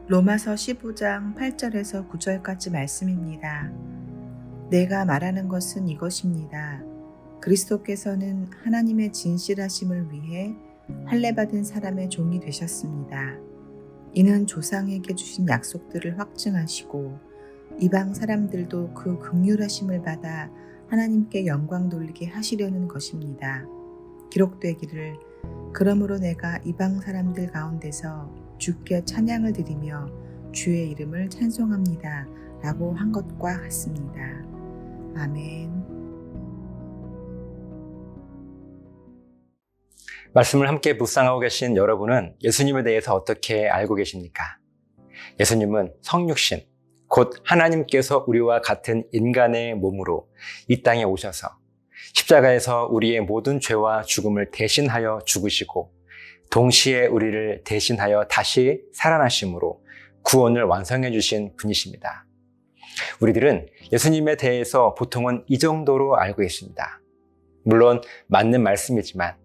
로마서 15장 8절에서 9절까지 말씀입니다. 내가 말하는 것은 이것입니다. 그리스도께서는 하나님의 진실하심을 위해 할례받은 사람의 종이 되셨습니다. 이는 조상에게 주신 약속들을 확증하시고 이방 사람들도 그 긍휼하심을 받아 하나님께 영광 돌리게 하시려는 것입니다. 기록되기를 그러므로 내가 이방 사람들 가운데서 주께 찬양을 드리며 주의 이름을 찬송합니다 라고 한 것과 같습니다. 아멘. 말씀을 함께 묵상하고 계신 여러분은 예수님에 대해서 어떻게 알고 계십니까? 예수님은 성육신, 곧 하나님께서 우리와 같은 인간의 몸으로 이 땅에 오셔서 십자가에서 우리의 모든 죄와 죽음을 대신하여 죽으시고 동시에 우리를 대신하여 다시 살아나심으로 구원을 완성해 주신 분이십니다. 우리들은 예수님에 대해서 보통은 이 정도로 알고 있습니다. 물론 맞는 말씀이지만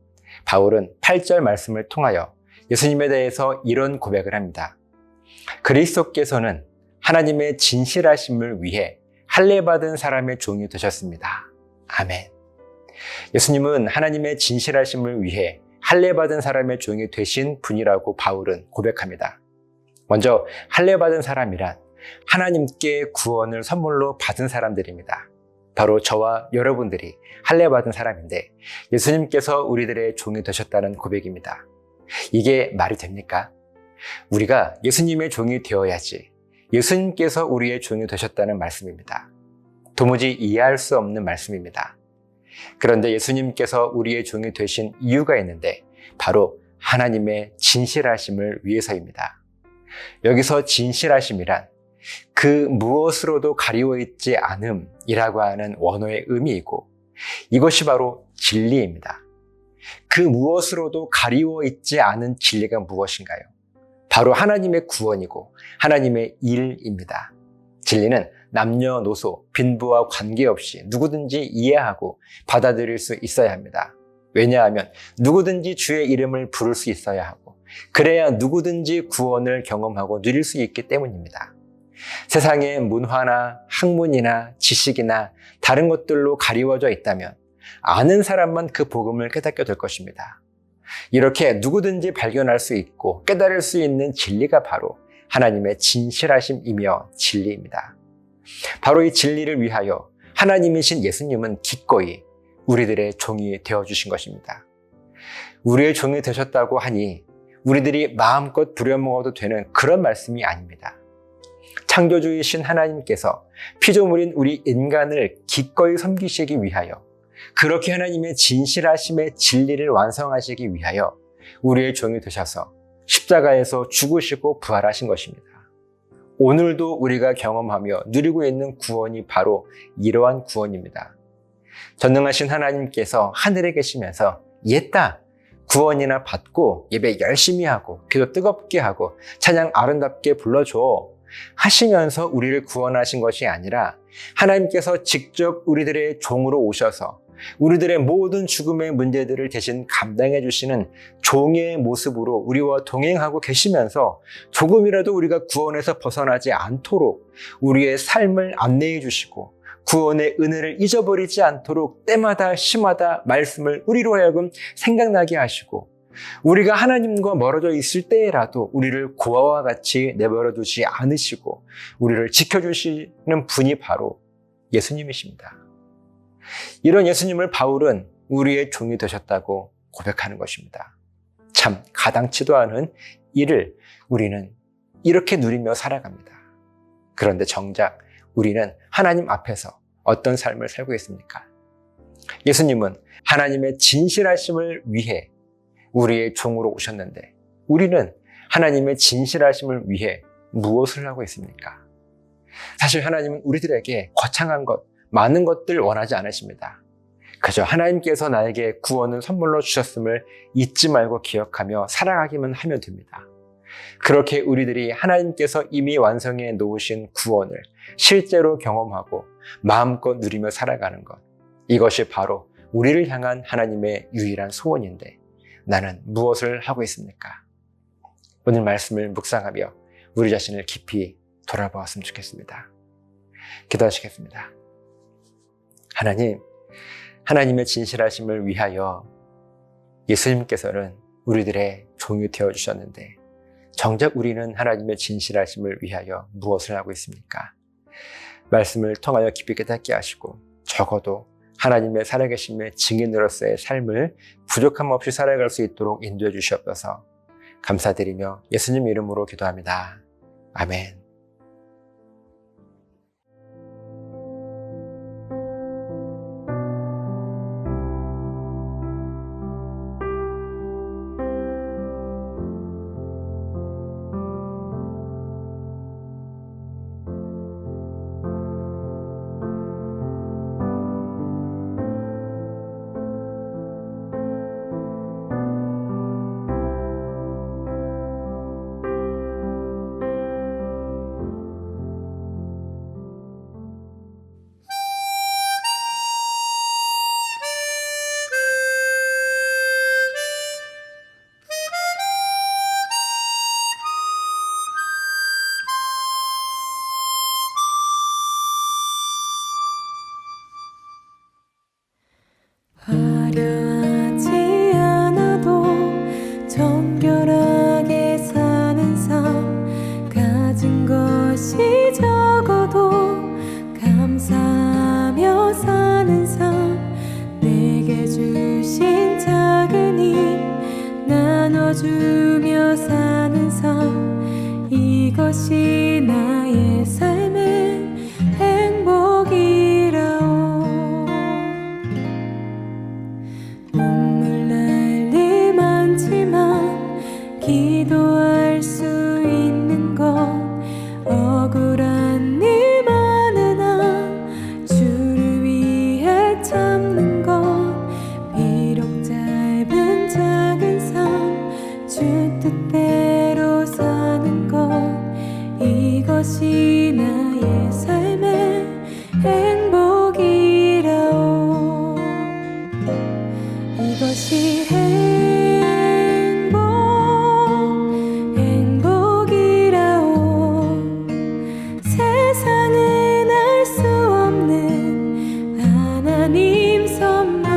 바울은 8절 말씀을 통하여 예수님에 대해서 이런 고백을 합니다. 그리스도께서는 하나님의 진실하심을 위해 할례받은 사람의 종이 되셨습니다. 아멘. 예수님은 하나님의 진실하심을 위해 할례받은 사람의 종이 되신 분이라고 바울은 고백합니다. 먼저 할례받은 사람이란 하나님께 구원을 선물로 받은 사람들입니다. 바로 저와 여러분들이 할례받은 사람인데 예수님께서 우리들의 종이 되셨다는 고백입니다. 이게 말이 됩니까? 우리가 예수님의 종이 되어야지 예수님께서 우리의 종이 되셨다는 말씀입니다. 도무지 이해할 수 없는 말씀입니다. 그런데 예수님께서 우리의 종이 되신 이유가 있는데 바로 하나님의 진실하심을 위해서입니다. 여기서 진실하심이란 그 무엇으로도 가리워 있지 않음이라고 하는 원어의 의미이고 이것이 바로 진리입니다. 그 무엇으로도 가리워 있지 않은 진리가 무엇인가요? 바로 하나님의 구원이고 하나님의 일입니다. 진리는 남녀노소, 빈부와 관계없이 누구든지 이해하고 받아들일 수 있어야 합니다. 왜냐하면 누구든지 주의 이름을 부를 수 있어야 하고 그래야 누구든지 구원을 경험하고 누릴 수 있기 때문입니다. 세상의 문화나 학문이나 지식이나 다른 것들로 가리워져 있다면 아는 사람만 그 복음을 깨닫게 될 것입니다. 이렇게 누구든지 발견할 수 있고 깨달을 수 있는 진리가 바로 하나님의 진실하심이며 진리입니다. 바로 이 진리를 위하여 하나님이신 예수님은 기꺼이 우리들의 종이 되어주신 것입니다. 우리의 종이 되셨다고 하니 우리들이 마음껏 부려먹어도 되는 그런 말씀이 아닙니다. 창조주이신 하나님께서 피조물인 우리 인간을 기꺼이 섬기시기 위하여 그렇게 하나님의 진실하심의 진리를 완성하시기 위하여 우리의 종이 되셔서 십자가에서 죽으시고 부활하신 것입니다. 오늘도 우리가 경험하며 누리고 있는 구원이 바로 이러한 구원입니다. 전능하신 하나님께서 하늘에 계시면서 옛다 구원이나 받고 예배 열심히 하고 기도 뜨겁게 하고 찬양 아름답게 불러줘 하시면서 우리를 구원하신 것이 아니라 하나님께서 직접 우리들의 종으로 오셔서 우리들의 모든 죽음의 문제들을 대신 감당해 주시는 종의 모습으로 우리와 동행하고 계시면서 조금이라도 우리가 구원에서 벗어나지 않도록 우리의 삶을 안내해 주시고 구원의 은혜를 잊어버리지 않도록 때마다 시마다 말씀을 우리로 하여금 생각나게 하시고 우리가 하나님과 멀어져 있을 때라도 우리를 고아와 같이 내버려 두지 않으시고 우리를 지켜주시는 분이 바로 예수님이십니다. 이런 예수님을 바울은 우리의 종이 되셨다고 고백하는 것입니다. 참 가당치도 않은 일을 우리는 이렇게 누리며 살아갑니다. 그런데 정작 우리는 하나님 앞에서 어떤 삶을 살고 있습니까? 예수님은 하나님의 진실하심을 위해 우리의 종으로 오셨는데 우리는 하나님의 진실하심을 위해 무엇을 하고 있습니까? 사실 하나님은 우리들에게 거창한 것, 많은 것들 원하지 않으십니다. 그저 하나님께서 나에게 구원을 선물로 주셨음을 잊지 말고 기억하며 살아가기만 하면 됩니다. 그렇게 우리들이 하나님께서 이미 완성해 놓으신 구원을 실제로 경험하고 마음껏 누리며 살아가는 것, 이것이 바로 우리를 향한 하나님의 유일한 소원인데 나는 무엇을 하고 있습니까? 오늘 말씀을 묵상하며 우리 자신을 깊이 돌아보았으면 좋겠습니다. 기도하시겠습니다. 하나님, 하나님의 진실하심을 위하여 예수님께서는 우리들의 종이 되어주셨는데 정작 우리는 하나님의 진실하심을 위하여 무엇을 하고 있습니까? 말씀을 통하여 깊이 깨닫게 하시고 적어도 하나님의 살아계심의 증인으로서의 삶을 부족함 없이 살아갈 수 있도록 인도해 주시옵소서. 감사드리며 예수님 이름으로 기도합니다. 아멘. 화려하지 않아도 정결하게 사는 삶, 가진 것이 적어도 감사하며 사는 삶, 내게 주신 작은 힘 나눠주며 사는 삶, 이것이 나의 삶의 행복이라오. 눈물 날 일 많지만 기도할 수 있는 건 억울한 일 많으나 주를 위해 참는 건 비록 짧은 작은 삶, 주 뜻대로 사는 것, 이것이 나의 삶의 행복이라오. 이것이 행복이라오. 세상은 알 수 없는 하나님 선물,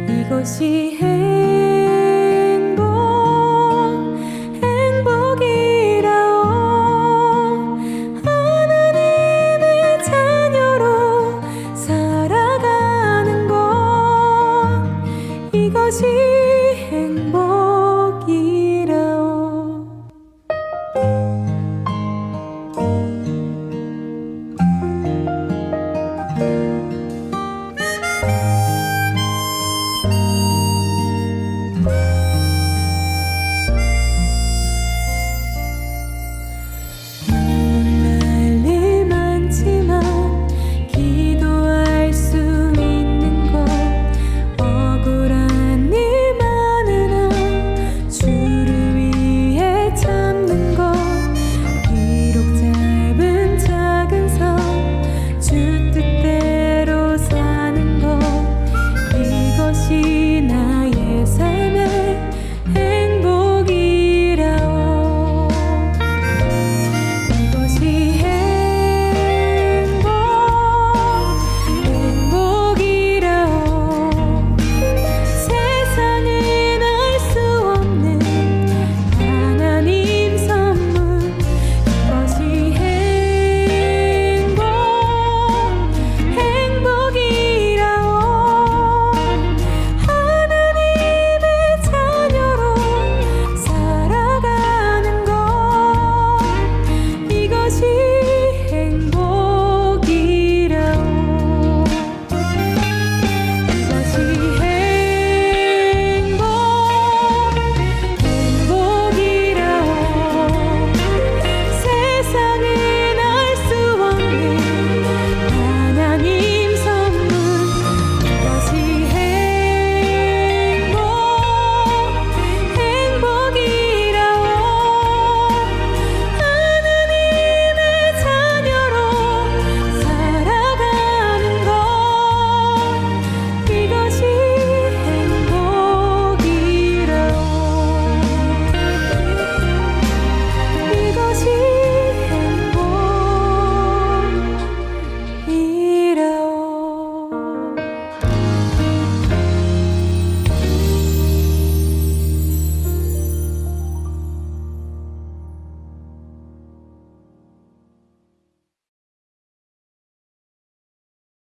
이것이